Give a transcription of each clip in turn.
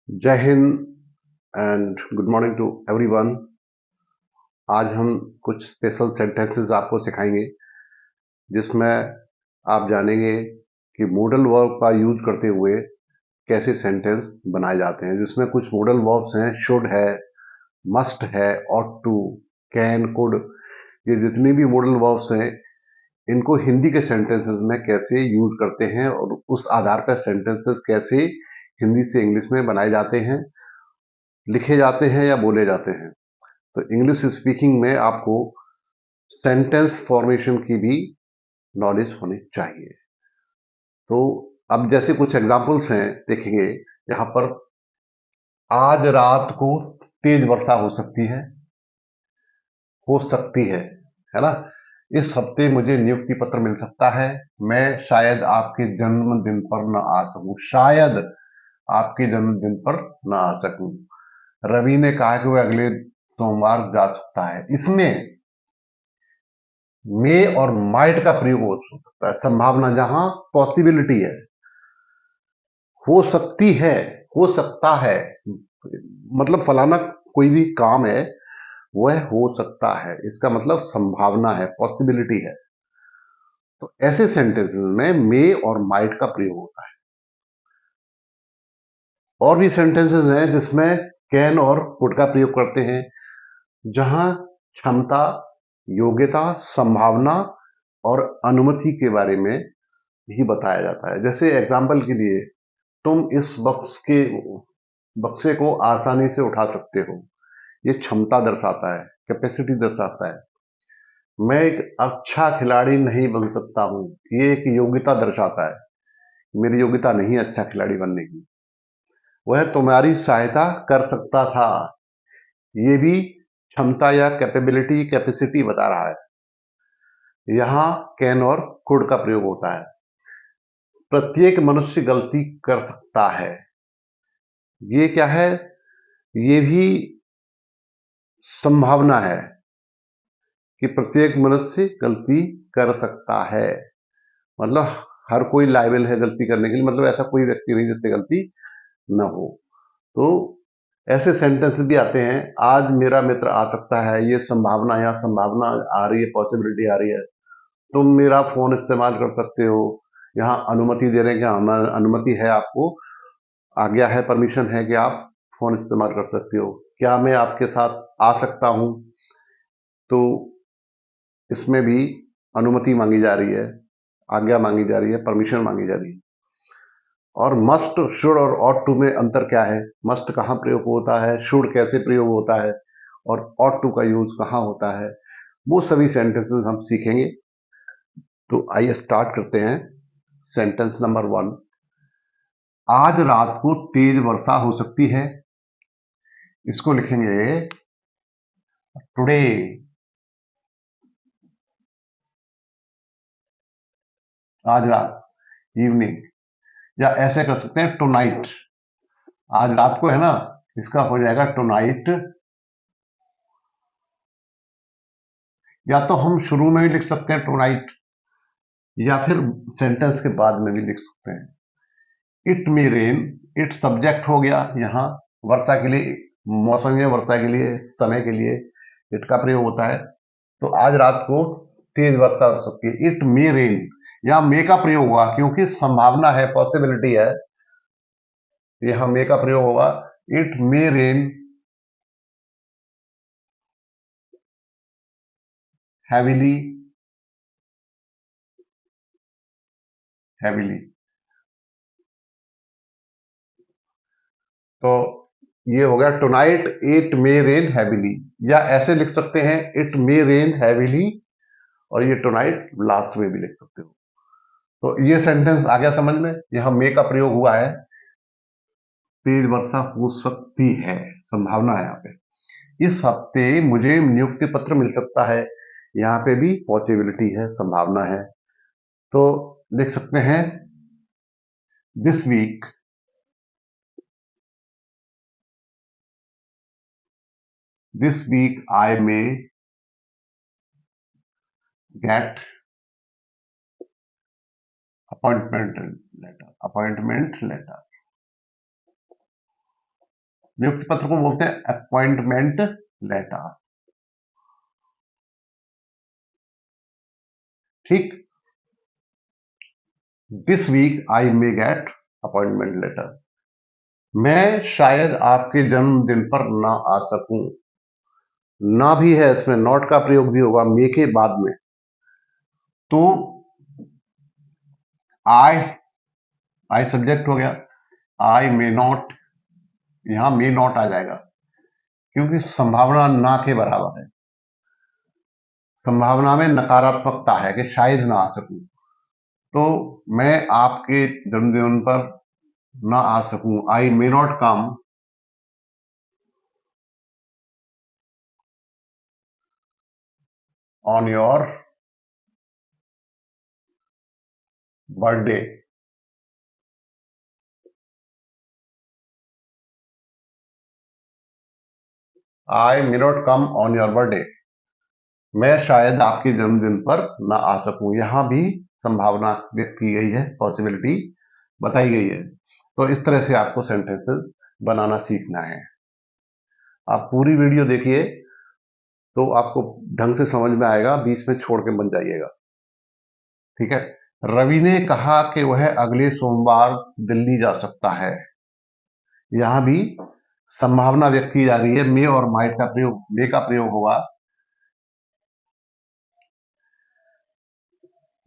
जय हिंद and good morning to everyone. आज हम कुछ स्पेशल सेंटेंसेस आपको सिखाएंगे जिसमें आप जानेंगे कि मॉडल वर्ब का यूज करते हुए कैसे सेंटेंस बनाए जाते हैं। जिसमें कुछ मॉडल वर्ब्स हैं, शुड है, मस्ट है, ऑट टू, कैन, कुड। ये जितनी भी मॉडल वर्ब्स हैं इनको हिंदी के सेंटेंसेस में कैसे यूज करते हैं और उस आधार पर सेंटेंसेस कैसे हिंदी से इंग्लिश में बनाए जाते हैं, लिखे जाते हैं या बोले जाते हैं। तो इंग्लिश स्पीकिंग में आपको सेंटेंस फॉर्मेशन की भी नॉलेज होनी चाहिए। तो अब जैसे कुछ एग्जांपल्स हैं, देखेंगे यहाँ पर। आज रात को तेज वर्षा हो सकती है ना। इस हफ्ते मुझे नियुक्ति पत्र मिल सकता है। मैं शायद आपके जन्मदिन पर न आ सकूं। शायद आपके जन्मदिन पर न आ सकूं। रवि ने कहा कि वह अगले सोमवार जा सकता है। इसमें मे और माइट का प्रयोग हो सकता है। संभावना, जहां पॉसिबिलिटी है, हो सकती है, हो सकता है, मतलब फलाना कोई भी काम है वह हो सकता है, इसका मतलब संभावना है, पॉसिबिलिटी है। तो ऐसे सेंटेंसेस में मे और माइट का प्रयोग होता है। और भी सेंटेंसेस हैं जिसमें कैन और कुड का प्रयोग करते हैं, जहां क्षमता, योग्यता, संभावना और अनुमति के बारे में ही बताया जाता है। जैसे एग्जाम्पल के लिए, तुम इस बक्से को आसानी से उठा सकते हो। ये क्षमता दर्शाता है, कैपेसिटी दर्शाता है। मैं एक अच्छा खिलाड़ी नहीं बन सकता हूं, ये एक योग्यता दर्शाता है। मेरी योग्यता नहीं है अच्छा खिलाड़ी बनने की। वह तुम्हारी सहायता कर सकता था, ये भी क्षमता या कैपेबिलिटी, कैपेसिटी बता रहा है। यहां कैन और कुड का प्रयोग होता है। प्रत्येक मनुष्य गलती कर सकता है। ये क्या है? ये भी संभावना है कि प्रत्येक मनुष्य गलती कर सकता है। मतलब हर कोई लायबल है गलती करने के लिए, मतलब ऐसा कोई व्यक्ति नहीं जिससे गलती न हो। तो ऐसे सेंटेंस भी आते हैं, आज मेरा मित्र आ सकता है। ये संभावना, या संभावना आ रही है, पॉसिबिलिटी आ रही है। तुम मेरा फोन इस्तेमाल कर सकते हो। यहाँ अनुमति दे रहे हैं कि हाँ, अनुमति है, आपको आज्ञा है, परमिशन है कि आप फोन इस्तेमाल कर सकते हो। क्या मैं आपके साथ आ सकता हूं? तो इसमें भी अनुमति मांगी जा रही है, आज्ञा मांगी जा रही है, परमिशन मांगी जा रही है। और मस्ट, शुड और ऑट टू में अंतर क्या है? मस्ट कहाँ प्रयोग होता है, शुड कैसे प्रयोग होता है, और ऑट टू का यूज कहाँ होता है, वो सभी सेंटेंसेस हम सीखेंगे। तो आइए स्टार्ट करते हैं। सेंटेंस नंबर 1, आज रात को तेज वर्षा हो सकती है। इसको लिखेंगे टुडे। आज रात, इवनिंग, या ऐसे कर सकते हैं टुनाइट। आज रात को है ना, इसका हो जाएगा टुनाइट। या तो हम शुरू में भी लिख सकते हैं टुनाइट, या फिर सेंटेंस के बाद में भी लिख सकते हैं। It may rain, it subject हो गया यहाँ वर्षा के लिए, मौसम या वर्षा के लिए, समय के लिए इट का प्रयोग होता है। तो आज रात को तेज वर्षा हो सकती है। इट मे रेन, यहाँ मे का प्रयोग हुआ क्योंकि संभावना है, पॉसिबिलिटी है। यहाँ मे का प्रयोग होगा। It may rain heavily, heavily. तो ये हो गया tonight it may rain heavily. या ऐसे लिख सकते हैं इट मे रेन हैविली, और ये टुनाइट लास्ट में भी लिख सकते हो। तो ये सेंटेंस आ गया समझ में। यहां मे का प्रयोग हुआ है, तेज वर्षा हो सकती है, संभावना है यहाँ पे। इस हफ्ते मुझे नियुक्ति पत्र मिल सकता है, यहाँ पे भी पॉसिबिलिटी है, संभावना है। तो लिख सकते हैं this week, this week I may get appointment letter, appointment letter. नियुक्ति पत्र को बोलते हैं अपॉइंटमेंट लेटर। ठीक, this week I may get appointment letter. मैं शायद आपके जन्मदिन पर ना आ सकूं। ना भी है, इसमें नॉट का प्रयोग भी होगा मे के बाद में। तो आई सब्जेक्ट हो गया, आई मे नॉट, यहां मे नॉट आ जाएगा क्योंकि संभावना ना के बराबर है। संभावना में नकारात्मकता है कि शायद ना आ सकूं। तो मैं आपके जन्मदिन पर ना आ सकूं, I may not come on your birthday. I may not come on your birthday, मैं शायद आपके जन्मदिन पर ना आ सकूं। यहां भी संभावना व्यक्त की गई है, पॉसिबिलिटी बताई गई है। तो इस तरह से आपको सेंटेंसेस बनाना सीखना है। आप पूरी वीडियो देखिए तो आपको ढंग से समझ में आएगा, बीच में छोड़ के मत जाइएगा। ठीक है। रवि ने कहा कि वह अगले सोमवार दिल्ली जा सकता है। यहां भी संभावना व्यक्त की जा रही है, मे और माइट का प्रयोग, मे का प्रयोग होगा।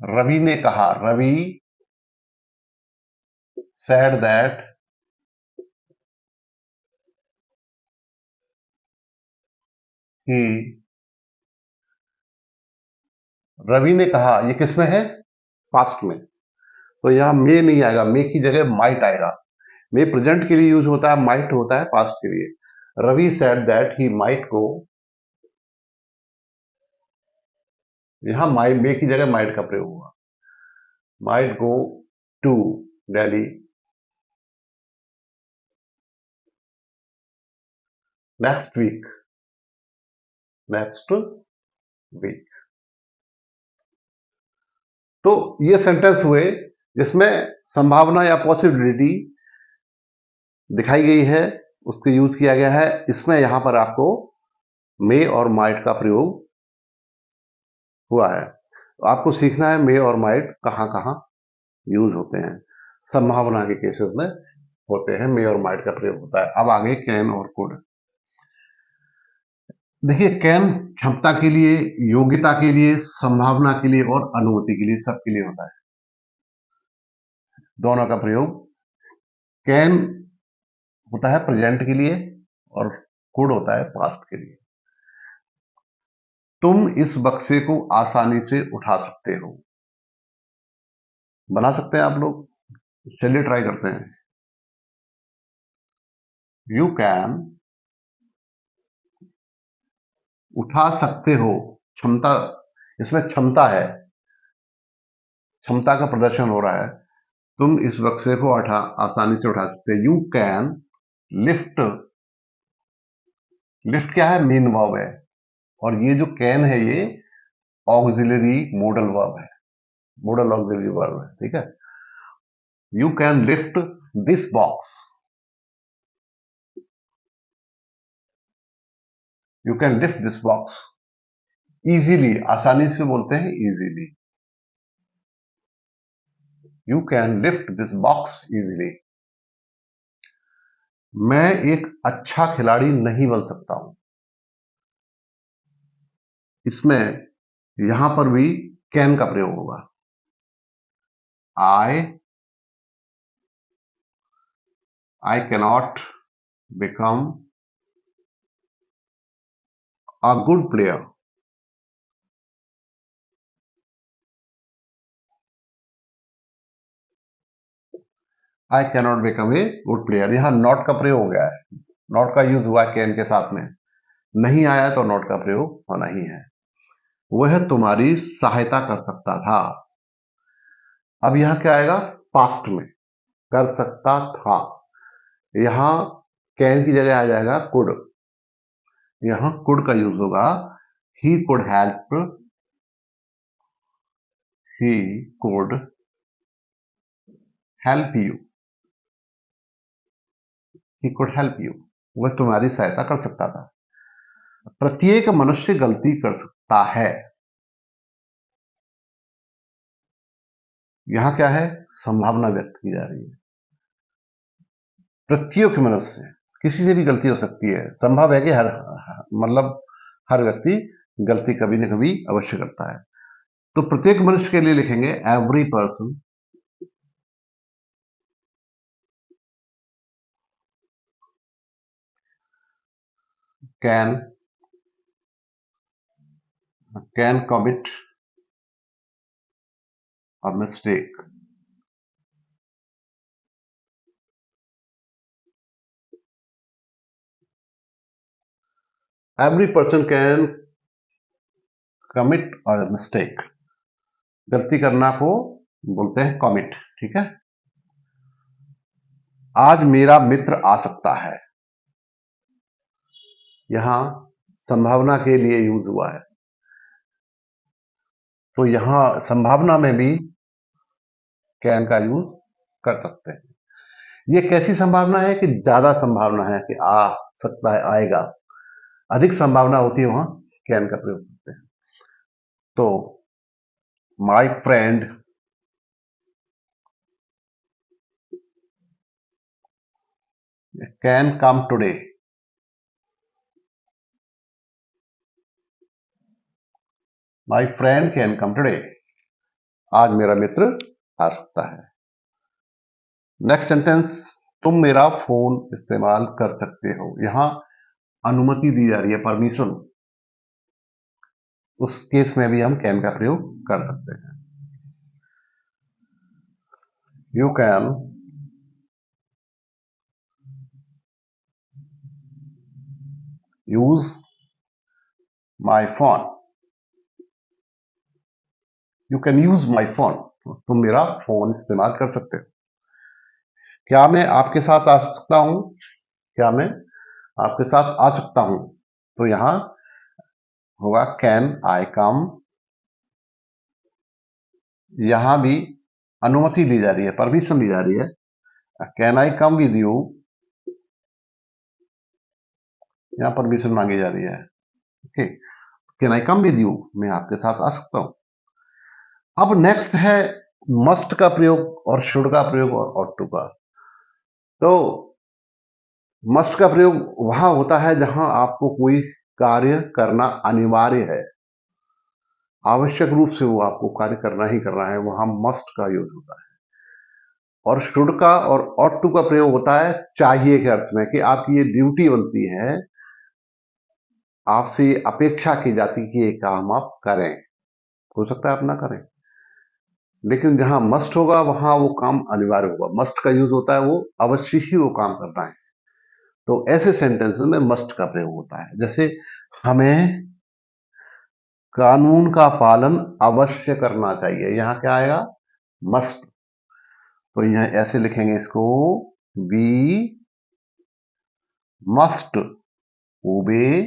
रवि ने कहा, Ravi said that he, Ravi ने कहा, ये किसमें है? पास्ट में। तो यहां मे नहीं आएगा, मे की जगह माइट आएगा। मे प्रेजेंट के लिए यूज होता है, माइट होता है पास्ट के लिए। Ravi said that he might go, यहां माइट, मे की जगह माइट का प्रयोग हुआ, might go to Delhi next week, next week. तो ये सेंटेंस हुए जिसमें संभावना या पॉसिबिलिटी दिखाई गई है, उसको यूज किया गया है। इसमें यहां पर आपको मे और माइट का प्रयोग हुआ है। तो आपको सीखना है मे और माइट कहां कहां यूज होते हैं। संभावना के केसेस में होते हैं, मे और माइट का प्रयोग होता है। अब आगे कैन और कुड। देखिए, कैन क्षमता के लिए, योग्यता के लिए, संभावना के लिए और अनुमति के लिए, सबके लिए होता है। दोनों का प्रयोग। कैन होता है प्रेजेंट के लिए और कुड होता है पास्ट के लिए। तुम इस बक्से को आसानी से उठा सकते हो। बना सकते हैं आप लोग, चलिए ट्राई करते हैं। यू कैन, उठा सकते हो, क्षमता, इसमें क्षमता है, क्षमता का प्रदर्शन हो रहा है। तुम इस बक्से को आसानी से उठा सकते हो। यू कैन लिफ्ट, लिफ्ट क्या है? मेन वर्ब है। और ये जो कैन है ये ऑक्सिलरी मोडल वर्ब है, मोडल ऑक्सिलरी वर्ब है। ठीक है। You can lift this box, you can lift this box easily, आसानी से बोलते हैं easily. You can lift this box easily. मैं एक अच्छा खिलाड़ी नहीं बन सकता हूं। इसमें यहां पर भी कैन का प्रयोग होगा। I cannot become a good player. I cannot become a good player, यहां नॉट का प्रयोग हो गया है, नॉट का यूज हुआ है कैन के साथ में। नहीं आया तो नॉट का प्रयोग होना ही है। वह तुम्हारी सहायता कर सकता था। अब यहां क्या आएगा? पास्ट में, कर सकता था। यहां कैन की जगह आ जाएगा कुड, यहां कुड का यूज होगा। He could help, he could help you, he could help you. वह तुम्हारी सहायता कर सकता था। प्रत्येक मनुष्य गलती कर सकता है, यहां क्या है, संभावना व्यक्त की जा रही है। प्रत्येक मनुष्य, किसी से भी गलती हो सकती है, संभव है कि मतलब हर व्यक्ति गलती कभी न कभी अवश्य करता है। तो प्रत्येक मनुष्य के लिए लिखेंगे every person can commit a mistake. Every person can commit a mistake, गलती करना को बोलते हैं कमिट, ठीक है। आज मेरा मित्र आ सकता है, यहां संभावना के लिए यूज हुआ है, तो यहां संभावना में भी कैन का यूज कर सकते हैं। ये कैसी संभावना है कि ज्यादा संभावना है कि आ सकता है, आएगा, अधिक संभावना होती है, वहां कैन का प्रयोग करते हैं। तो my friend can come today, my friend can come today, आज मेरा मित्र आ सकता है। नेक्स्ट सेंटेंस, तुम मेरा फोन इस्तेमाल कर सकते हो, यहां अनुमति दी जा रही है, परमिशन, उस केस में भी हम कैन का प्रयोग कर सकते हैं। You can use my phone, you can use my phone, तुम मेरा फोन इस्तेमाल कर सकते हो। क्या मैं आपके साथ आ सकता हूं, क्या मैं आपके साथ आ सकता हूं, तो यहां होगा कैन आई कम, यहां भी अनुमति दी जा रही है, परमिशन दी जा रही है। Can I come with you, यहां परमिशन मांगी जा रही है, okay. Can I come with you, मैं आपके साथ आ सकता हूं। अब नेक्स्ट है मस्ट का प्रयोग और शुड का प्रयोग और ऑट टू का। तो मस्ट का प्रयोग वहां होता है जहां आपको कोई कार्य करना अनिवार्य है, आवश्यक रूप से वो आपको कार्य करना ही करना है, वहां मस्ट का यूज होता है। और शुड का और ऑट टू का प्रयोग होता है चाहिए के अर्थ में, कि आपकी ये ड्यूटी बनती है, आपसे अपेक्षा की जाती कि ये काम आप करें, हो सकता है आप ना करें, लेकिन जहां मस्ट होगा वहां वो काम अनिवार्य होगा, मस्ट का यूज होता है वो अवश्य ही वो काम करना है। तो ऐसे सेंटेंस में मस्ट का प्रयोग होता है, जैसे हमें कानून का पालन अवश्य करना चाहिए, यहां क्या आएगा, मस्ट। तो यहां ऐसे लिखेंगे इसको, we must obey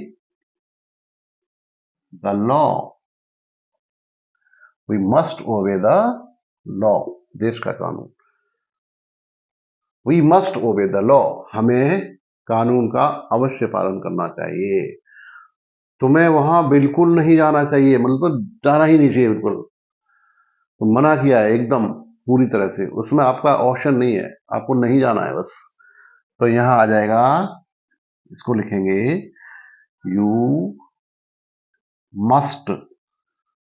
the law, we must obey the law, देश का कानून, we must obey the law, हमें कानून का अवश्य पालन करना चाहिए। तुम्हें वहां बिल्कुल नहीं जाना चाहिए, मतलब जाना ही नहीं चाहिए बिल्कुल, तो मना किया है एकदम पूरी तरह से, उसमें आपका ऑप्शन नहीं है, आपको नहीं जाना है बस। तो यहां आ जाएगा, इसको लिखेंगे यू मस्ट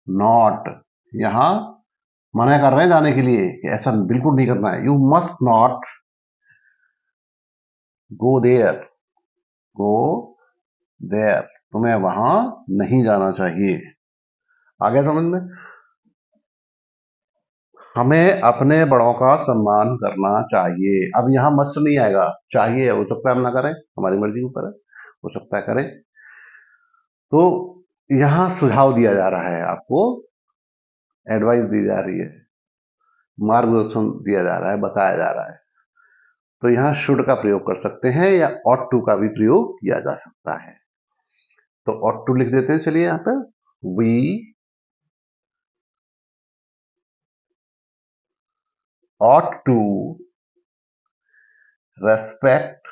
नॉट, यहां मना कर रहे हैं जाने के लिए कि ऐसा बिल्कुल नहीं करना है, you must not go there, go there, तुम्हें वहां नहीं जाना चाहिए। आगे समझ में, हमें अपने बड़ों का सम्मान करना चाहिए, अब यहां मस्ट नहीं आएगा, चाहिए, हो सकता है हम ना करें, हमारी मर्जी के ऊपर है, हो सकता है करें। तो यहां सुझाव दिया जा रहा है, आपको एडवाइस दी जा रही है, मार्गदर्शन दिया जा रहा है, बताया जा रहा है। तो यहां शुड का प्रयोग कर सकते हैं या ऑट टू का भी प्रयोग किया जा सकता है। तो ऑट टू लिख देते हैं, चलिए यहां पर, वी ought to respect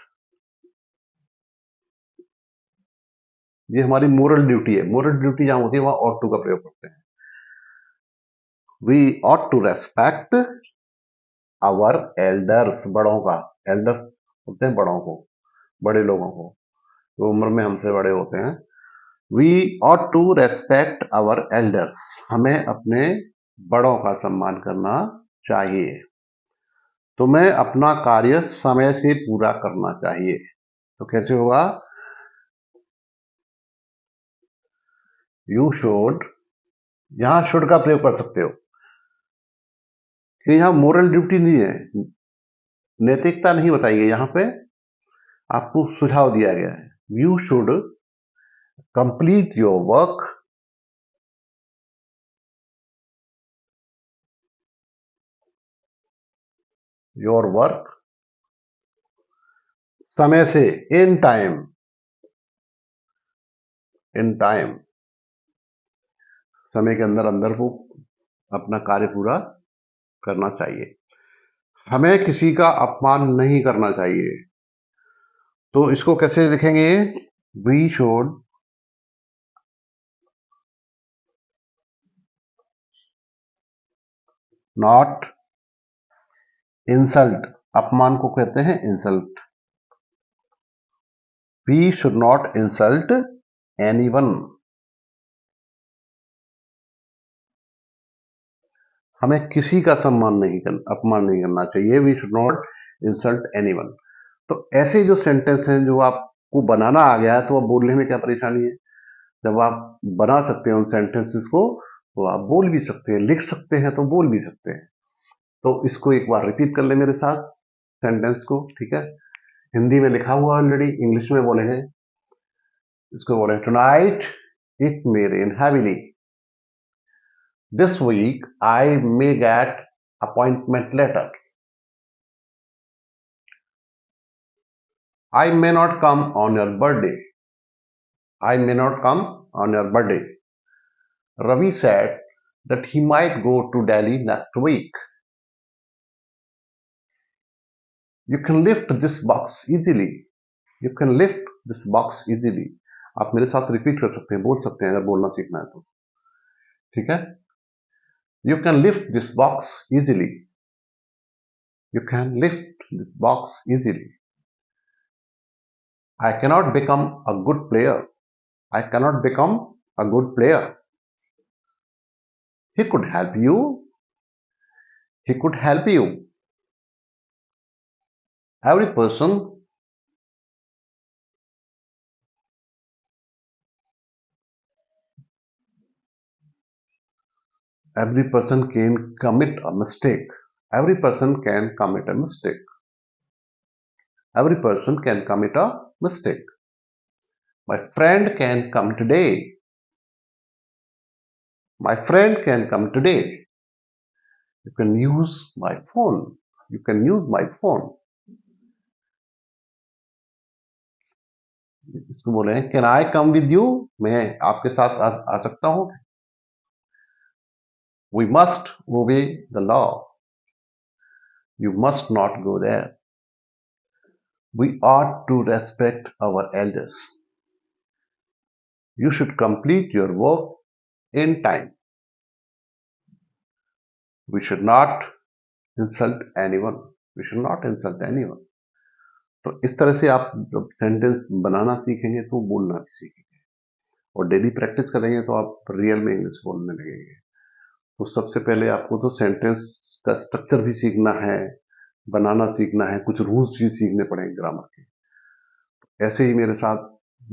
ये हमारी मोरल ड्यूटी है। मोरल ड्यूटी जहां होती है वहां ऑट टू का प्रयोग करते हैं। We ought to respect our elders, बड़ों का, एल्डर्स होते हैं बड़ों को, बड़े लोगों को, जो उम्र में हमसे बड़े होते हैं। We ought to respect our elders, हमें अपने बड़ों का सम्मान करना चाहिए। तुम्हें अपना कार्य समय से पूरा करना चाहिए। तो कैसे होगा? यू शुड, यहां शुड का प्रयोग कर सकते हो कि यहां मोरल ड्यूटी नहीं है, नैतिकता नहीं बताई गई, यहां पे आपको सुझाव दिया गया है। You should complete your work समय से, इन टाइम, इन टाइम, समय के अंदर अंदर वो अपना कार्य पूरा करना चाहिए। हमें किसी का अपमान नहीं करना चाहिए। तो इसको कैसे लिखेंगे? वी शुड नॉट इंसल्ट, अपमान को कहते हैं insult. We should not insult anyone, हमें किसी का सम्मान नहीं करना, अपमान नहीं करना चाहिए। We should not insult anyone. तो ऐसे जो सेंटेंस हैं जो आपको बनाना आ गया है, तो अब बोलने में क्या परेशानी है? जब आप बना सकते हैं उन सेंटेंसेस को, तो आप बोल भी सकते हैं, लिख सकते हैं तो बोल भी सकते हैं। तो इसको एक बार रिपीट कर ले मेरे साथ सेंटेंस को, ठीक है? हिंदी में लिखा हुआ ऑलरेडी, इंग्लिश में बोले हैं। इसको बोले, tonight it may rain heavily, this week I may get appointment letter, I may not come on your birthday. I may not come on your birthday. Ravi said that he might go to Delhi next week. You can lift this box easily. You can lift this box easily. आप मेरे साथ repeat कर सकते हैं, बोल सकते हैं अगर बोलना सीखना है तो, ठीक है? You can lift this box easily. You can lift this box easily. I cannot become a good player. I cannot become a good player. He could help you. He could help you. Every person can commit a mistake. Every person can commit a mistake. Every person can commit a mistake. My friend can come today. My friend can come today. You can use my phone. You can use my phone. इसको बोले हैं, can I come with you, मैं आपके साथ आ सकता हूं? We must obey the law. You must not go there. We ought to respect our elders. You should complete your work in time. We should not insult anyone. We should not insult anyone. तो इस तरह से आप जब sentence बनाना सीखेंगे तो बोलना भी सीखेंगे, और डेली प्रैक्टिस करेंगे तो आप रियल में इंग्लिश बोलने लगेंगे। तो सबसे पहले आपको तो सेंटेंस का स्ट्रक्चर भी सीखना है, बनाना सीखना है, कुछ रूल्स भी सीखने पड़ेंगे ग्रामर के। ऐसे ही मेरे साथ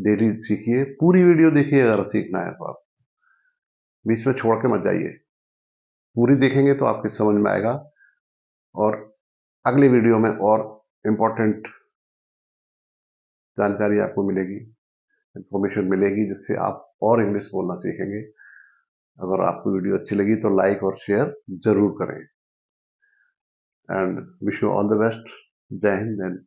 डेली सीखिए, पूरी वीडियो देखिए अगर सीखना है तो। आप बीच में छोड़ के मत जाइए, पूरी देखेंगे तो आपकी समझ में आएगा, और अगले वीडियो में और इम्पोर्टेंट जानकारी आपको मिलेगी, इंफॉर्मेशन मिलेगी, जिससे आप और इंग्लिश बोलना सीखेंगे। अगर आपको वीडियो अच्छी लगी तो लाइक और शेयर जरूर करें, and wish you all the best. जय हिंद।